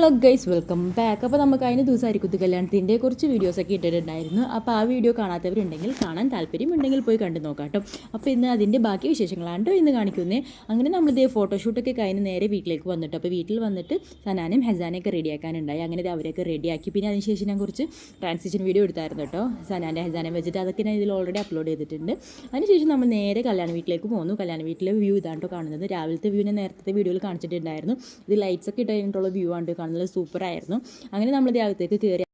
Hello guys, welcome back. അപ്പോൾ നമുക്ക് അതിന് ദിവസം അരിക്കുത്ത് കല്യാണത്തിൻ്റെ കുറച്ച് വീഡിയോസൊക്കെ ഇട്ടിട്ടുണ്ടായിരുന്നു. അപ്പോൾ ആ വീഡിയോ കാണാത്തവരുണ്ടെങ്കിൽ കാണാൻ താല്പര്യമുണ്ടെങ്കിൽ പോയി കണ്ടു നോക്കാം കേട്ടോ. അപ്പോൾ ഇന്ന് അതിൻ്റെ ബാക്കി വിശേഷങ്ങളാണ് കേട്ടോ ഇന്ന് കാണിക്കുന്നത്. അങ്ങനെ നമ്മളിതേ ഫോട്ടോഷൂട്ടൊക്കെ കഴിഞ്ഞ് നേരെ വീട്ടിലേക്ക് വന്നിട്ട്, അപ്പോൾ വീട്ടിൽ വന്നിട്ട് സനാനും ഹെസാനെയൊക്കെ റെഡിയാക്കാനുണ്ടായി. അങ്ങനെ അവരെയൊക്കെ റെഡിയാക്കി. പിന്നെ അതിനുശേഷം ഞാൻ കുറച്ച് ട്രാൻസിഷൻ വീഡിയോ എടുത്തായിരുന്നു കേട്ടോ, സനാൻ്റെ ഹെസാനെ വെച്ചിട്ട്. അതൊക്കെ ഞാൻ ഇതിൽ ഓൾറെഡി അപ്ലോഡ് ചെയ്തിട്ടുണ്ട്. അതിനുശേഷം നമ്മൾ നേരെ കല്യാണ വീട്ടിലേക്ക് പോന്നു. കല്യാണ വീട്ടിലെ വ്യൂ ഇതാണ് കേട്ടോ കാണുന്നത്. രാവിലത്തെ വ്യൂ ഞാൻ നേരത്തെ വീഡിയോയിൽ കാണിച്ചിട്ടുണ്ടായിരുന്നു. ഇത് ലൈറ്റ്സ് ഒക്കെ ഇട്ട് കഴിഞ്ഞിട്ടുള്ള വ്യൂ ആണ് കാണുന്നത്. സൂപ്പറായിരുന്നു. അങ്ങനെ നമ്മൾ അകത്തേക്ക് കയറി.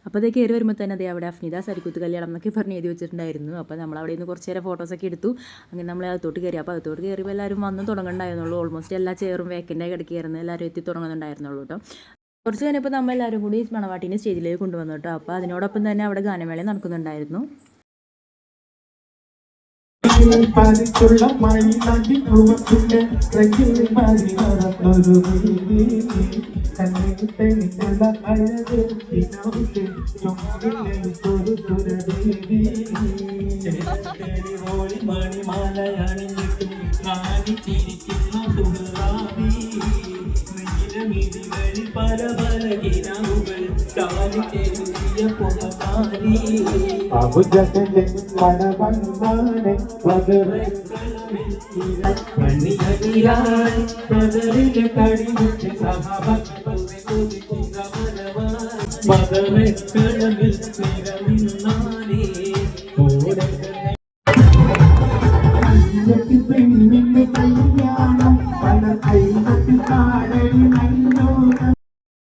അപ്പോൾ അത് കയറി വരുമ്പോൾ തന്നെ അതേ അവിടെ അഫ്നിദ സരിക്കുത്ത് കല്യാണം എന്നൊക്കെ പറഞ്ഞ് എഴുതി വെച്ചിട്ടുണ്ടായിരുന്നു. അപ്പോൾ നമ്മൾ അവിടെ നിന്ന് കുറച്ച് നേരം ഫോട്ടോസൊക്കെ എടുത്തു. അങ്ങനെ നമ്മൾ അകത്തോട്ട് കയറി. അപ്പോൾ അകത്തോട്ട് കയറിയപ്പോൾ എല്ലാവരും വന്ന് തുടങ്ങുന്നുണ്ടായിരുന്നുള്ളൂ. ഓൾമോസ്റ്റ് എല്ലാ ചെയറും വേക്കൻ്റായി കിടക്കുകയായിരുന്നു. എല്ലാവരും എത്തി തുടങ്ങുന്നുണ്ടായിരുന്നുള്ളൂ കേട്ടോ. കുറച്ച് കഴിഞ്ഞപ്പോൾ നമ്മൾ എല്ലാവരും കൂടി മണവാട്ടിനെ സ്റ്റേജിലേക്ക് കൊണ്ടുവന്നു കേട്ടോ. അപ്പോൾ അതിനോടൊപ്പം തന്നെ അവിടെ ഗാനമേള നടക്കുന്നുണ്ടായിരുന്നു. പരിച്ചുള്ള മയിലാക്കി രൂപത്തിന്റെ മാറി നടന്നൊരു കണ്ണിട്ടുള്ള അഴക് ഒരു സുരദേവി മണിമാലയണിഞ്ഞിട്ടും കാണിച്ചിരിക്കുന്ന സുഹൃറാവി നീലമിഴികളിൽ പല പല കിനാവുകൾ കാലിച്ചെറിയ പുറമാരി അബുജന്റെ മണവണ്ണാനെ പദറിലെ കടിമുറ്റ് സഹഭക്തനെ കൊതിക്കുന്ന പദറെ കടമിൽ നിറമിന്നാനേ പെണ്ണിന്റെ കല്യാണം പല കൈവത്തിൽ കാടടി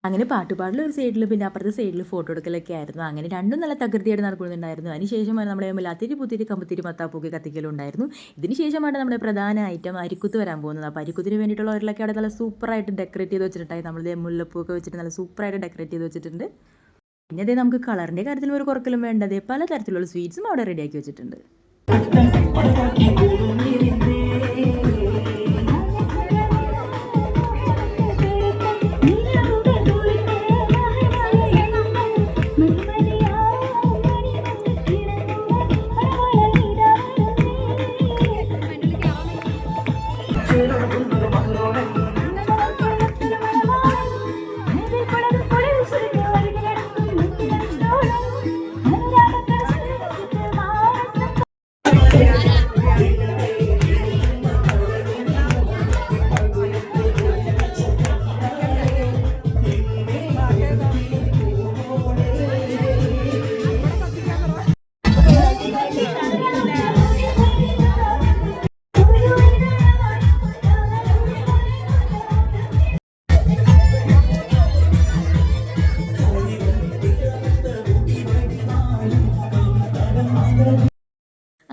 അങ്ങനെ പാട്ടുപാടിൽ ഒരു സൈഡിൽ, പിന്നെ അപ്പുറത്തെ സൈഡിൽ ഫോട്ടോ എടുക്കലൊക്കെ ആയിരുന്നു. അങ്ങനെ രണ്ടും നല്ല തകൃതിയായിട്ട് നടക്കുന്നുണ്ടായിരുന്നു. അതിനുശേഷമാണ് നമ്മുടെ മുലാത്തിരി പുത്തിരി കമ്പത്തിരി മത്താപ്പൂക്കി കത്തിക്കലുണ്ടായിരുന്നു. ഇതിന് ശേഷമാണ് നമ്മുടെ പ്രധാന ഐറ്റം അരിക്കുത്ത് വരാൻ പോകുന്നത്. അപ്പോൾ അരിക്കുത്തിന് വേണ്ടിയിട്ടുള്ള ഓരോലൊക്കെ അവിടെ നല്ല സൂപ്പറായിട്ട് ഡെക്കറേറ്റ് ചെയ്ത് വെച്ചിട്ടുണ്ടായി. നമ്മൾ മുല്ലപ്പൂക്കെ വെച്ചിട്ട് നല്ല സൂപ്പറായിട്ട് ഡെക്കറേറ്റ് ചെയ്ത് വെച്ചിട്ടുണ്ട്. പിന്നെ അതേ നമുക്ക് കളറിൻ്റെ കാര്യത്തിൽ ഒരു കുറക്കലും വേണ്ടത് പലതരത്തിലുള്ള സ്വീറ്റ്സും അവിടെ റെഡിയാക്കി വെച്ചിട്ടുണ്ട്.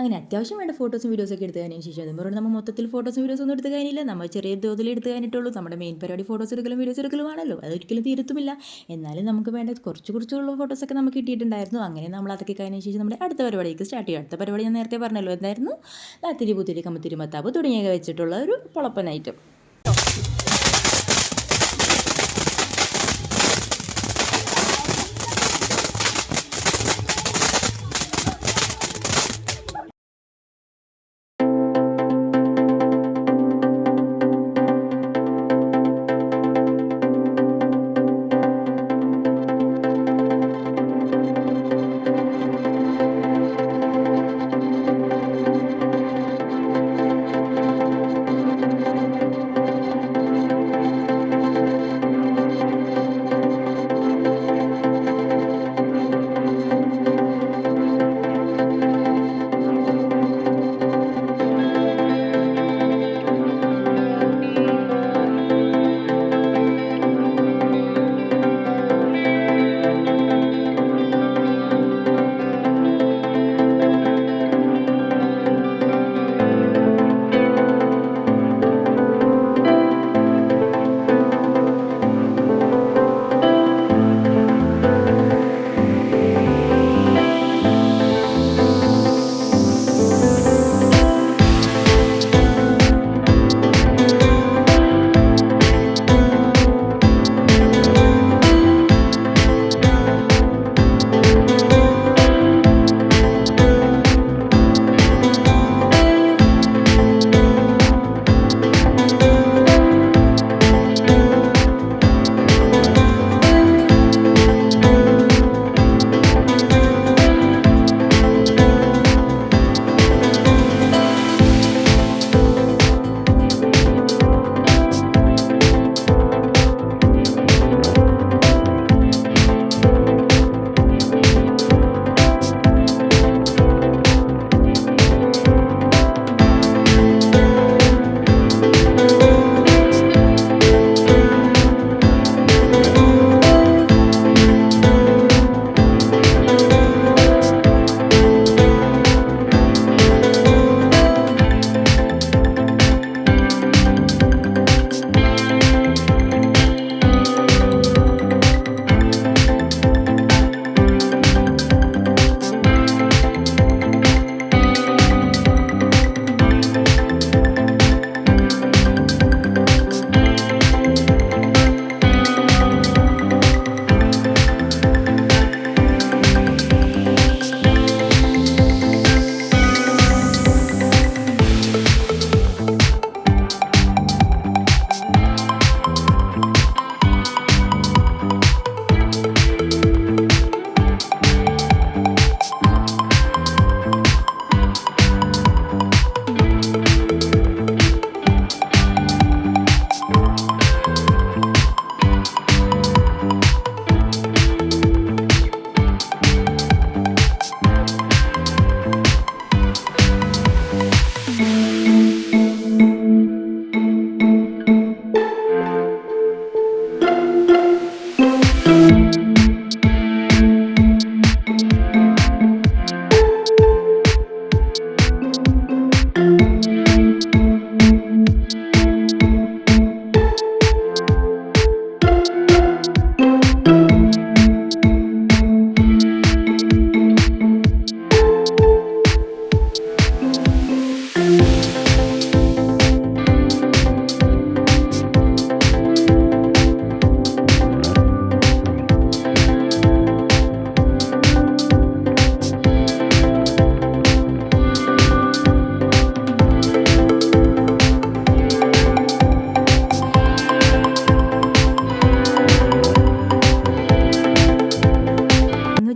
അങ്ങനെ അത്യാവശ്യം വേണ്ട ഫോട്ടോസും വീഡിയോസൊക്കെ എടുത്ത് കഴിഞ്ഞതിന് ശേഷം അതുപോലെ നമ്മൾ മൊത്തത്തിൽ ഫോട്ടോസും വീഡിയോസും ഒന്നും എടുത്ത് കഴിഞ്ഞില്ല. നമ്മൾ ചെറിയ തോതിൽ എടുത്ത് കഴിഞ്ഞിട്ടുള്ളൂ. നമ്മുടെ മെയിൻ പരിപാടി ഫോട്ടോസ് എടുക്കലും വീഡിയോസ് എടുക്കലുമാണല്ലോ. അതൊരിക്കലും തീരത്തുമില്ല. എന്നാലും നമുക്ക് വേണ്ട കുറച്ചുള്ള ഫോട്ടോസൊക്കെ നമുക്ക് കിട്ടിയിട്ടുണ്ടായിരുന്നു. അങ്ങനെ നമ്മൾ അതൊക്കെ കഴിഞ്ഞതിന് ശേഷം നമ്മുടെ അടുത്ത പരിപാടിക്ക് സ്റ്റാർട്ട് ചെയ്യും. അടുത്ത പരിപാടി ഞാൻ നേരത്തെ പറഞ്ഞല്ലോ, എന്തായിരുന്നു, ലാത്തിരി പൂത്തിരി കമ്പത്തിരി മത്താപ്പ് തുടങ്ങിയൊക്കെ വെച്ചിട്ടുള്ള ഒരു പൊളപ്പൻ ഐറ്റം.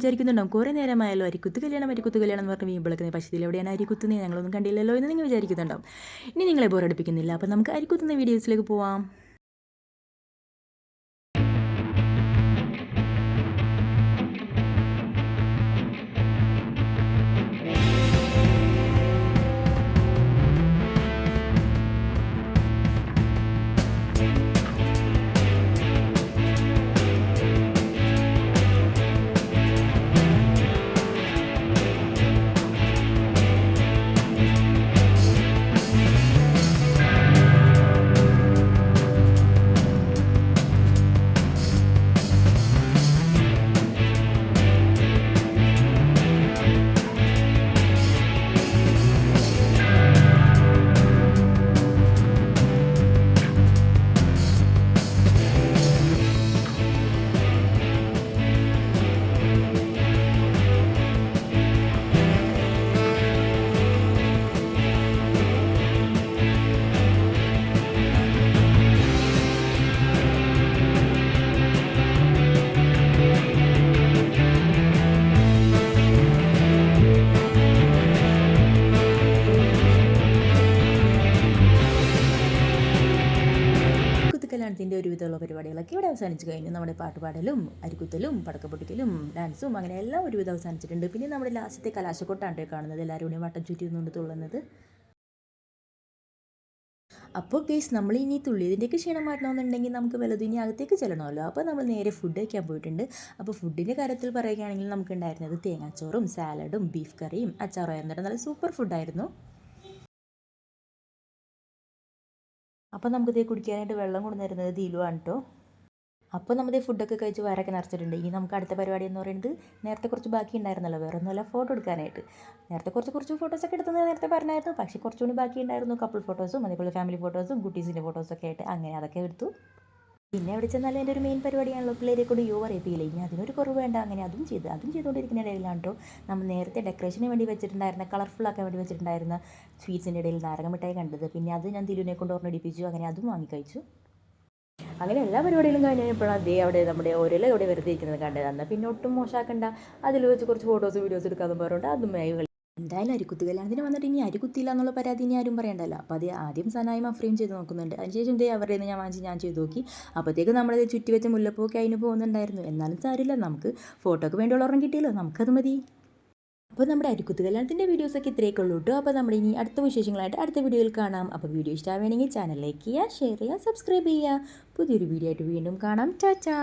വിചാരിക്കുന്നുണ്ടാവും കുറേ നേരമായാലോ അരിക്കുത്ത് കല്യാണം എന്ന് പറഞ്ഞ് വീമ്പിളക്കുന്നത്, പക്ഷേ ഇതിലെവിടെയാണ് അരിക്കുത്തുന്നത്, ഞങ്ങളൊന്നും കണ്ടില്ലല്ലോ എന്ന് നിങ്ങൾ വിചാരിക്കുന്നുണ്ടാവും. ഇനി നിങ്ങളെ ബോറടിപ്പിക്കുന്നില്ല, അപ്പോൾ നമുക്ക് അരിക്കുത്തുന്ന വീഡിയോസിലേക്ക് പോവാം. കല്യാണത്തിൻ്റെ ഒരുവിധമുള്ള പരിപാടികളൊക്കെ ഇവിടെ അവസാനിച്ച് കഴിഞ്ഞു. നമ്മുടെ പാട്ടുപാടലും അരിക്കുത്തലും പടക്കപ്പൊട്ടിക്കലും ഡാൻസും അങ്ങനെ എല്ലാം ഒരുവിധം അവസാനിച്ചിട്ടുണ്ട്. പിന്നെ നമ്മുടെ ലാസ്റ്റത്തെ കലാശക്കൊട്ടാണ് കാണുന്നത്, എല്ലാവരും കൂടി വട്ടം ചുറ്റി നിന്നുകൊണ്ട് തുള്ളുന്നത്. അപ്പോൾ ഗൈസ്, നമ്മൾ ഇനി തുള്ളിയതിൻ്റെയൊക്കെ ക്ഷീണം മാറ്റണമെന്നുണ്ടെങ്കിൽ നമുക്ക് വല്ലതും ഇനി അകത്തേക്ക് ചെല്ലണമല്ലോ. അപ്പോൾ നമ്മൾ നേരെ ഫുഡ് കഴിക്കാൻ പോയിട്ടുണ്ട്. അപ്പോൾ ഫുഡിൻ്റെ കാര്യത്തിൽ പറയുകയാണെങ്കിൽ നമുക്ക് ഉണ്ടായിരുന്നത് തേങ്ങാച്ചോറും സാലഡും ബീഫ് കറിയും അച്ചാറുമായിരുന്നു. നല്ല സൂപ്പർ ഫുഡായിരുന്നു. അപ്പോൾ നമുക്കിതേ കുടിക്കാനായിട്ട് വെള്ളം കൊണ്ടുവന്നിരുന്നത് ദിലുവാണ് കേട്ടോ. അപ്പോൾ നമ്മുടെ ഫുഡൊക്കെ കഴിച്ച് വയറൊക്കെ നിറച്ചിട്ടുണ്ട്. ഇനി നമുക്ക് അടുത്ത പരിപാടി എന്ന് പറയുന്നത് നേരത്തെ കുറച്ച് ബാക്കി ഉണ്ടായിരുന്നല്ലോ, വേറെ ഒന്നുമല്ല, ഫോട്ടോ എടുക്കാനായിട്ട്. നേരത്തെ കുറച്ച് ഫോട്ടോസൊക്കെ എടുത്തത് നേരത്തെ പറഞ്ഞായിരുന്നു, പക്ഷേ കുറച്ചുകൂടി ബാക്കി ഉണ്ടായിരുന്നു. കപ്പിൾ ഫോട്ടോസും അതേപോലെ ഫാമിലി ഫോട്ടോസും കുട്ടീസിൻ്റെ ഫോട്ടോസൊക്കെ ആയിട്ട് അങ്ങനെ അതൊക്കെ എടുത്തു. പിന്നെ എവിടെ ചെന്നാലും എൻ്റെ ഒരു മെയിൻ പരിപാടിയാണല്ലോ പിള്ളേരെ കൊണ്ട് പറയിപ്പിക്കില്ല. ഇനി അതിനൊരു കുറവ് വേണ്ട, അങ്ങനെ അതും ചെയ്തുകൊണ്ടിരിക്കുന്ന ഇടയിലാണ് കേട്ടോ നമ്മൾ നേരത്തെ ഡെക്കറേഷന് വേണ്ടി വെച്ചിട്ടുണ്ടായിരുന്ന കളർഫുള്ളാക്കാൻ വേണ്ടി വെച്ചിട്ടുണ്ടായിരുന്ന സ്വീറ്റ്സിൻ്റെ ഇടയിൽ നാരങ്ങ മിഠായി കണ്ടത്. പിന്നെ അത് ഞാൻ ദിലുവിനെ കൊണ്ട് ഓർമ്മടിപ്പിച്ചു, അങ്ങനെ അതും വാങ്ങിക്കഴിച്ചു. അങ്ങനെ എല്ലാ പരിപാടികളും കഴിഞ്ഞപ്പോഴാണ് അതേ അവിടെ നമ്മുടെ ഓരോല ഇവിടെ വെറുതെ ഇരിക്കുന്നത് കണ്ടത്. എന്നാൽ പിന്നെ ഒട്ടും മോശമാക്കണ്ട, അതിൽ വെച്ച് കുറച്ച് ഫോട്ടോസ് വീഡിയോസ് എടുക്കാമെന്ന് പറഞ്ഞുകൊണ്ട് അതും എന്തായാലും അരിക്കുത്ത് കല്യാണത്തിന് വന്നിട്ട് ഇനി അരിക്കുത്തില്ല എന്നുള്ള പരാതി ഇനി ആരും പറയണ്ടല്ലോ. അപ്പോൾ അത് ആദ്യം സനായും അഫ്രയും ചെയ്ത് നോക്കുന്നുണ്ട്. അതിനുശേഷം അവരുടെ നിന്ന് ഞാൻ ചെയ്ത് നോക്കി. അപ്പോഴത്തേക്ക് നമ്മളത് ചുറ്റി വെച്ച മുല്ലപ്പൂക്കെ അതിന് പോകുന്നുണ്ടായിരുന്നു. എന്നാലും സാരില്ല, നമുക്ക് ഫോട്ടോക്ക് വേണ്ടിയുള്ള ഒരെണ്ണം കിട്ടിയല്ലോ, നമുക്കത് മതി. അപ്പോൾ നമ്മുടെ അരിക്കുത്ത് കല്യാണത്തിൻ്റെ വീഡിയോസൊക്കെ ഇത്രയൊക്കെ ഉള്ളൂ കേട്ടോ. അപ്പോൾ നമ്മുടെ ഇനി അടുത്ത വിശേഷങ്ങളായിട്ട് അടുത്ത വീഡിയോയിൽ കാണാം. അപ്പോൾ വീഡിയോ ഇഷ്ടമാണെങ്കിൽ ചാനൽ ലൈക്ക് ചെയ്യുക, ഷെയർ ചെയ്യുക, സബ്സ്ക്രൈബ് ചെയ്യുക. പുതിയൊരു വീഡിയോ ആയിട്ട് വീണ്ടും കാണാം. ടാറ്റാ.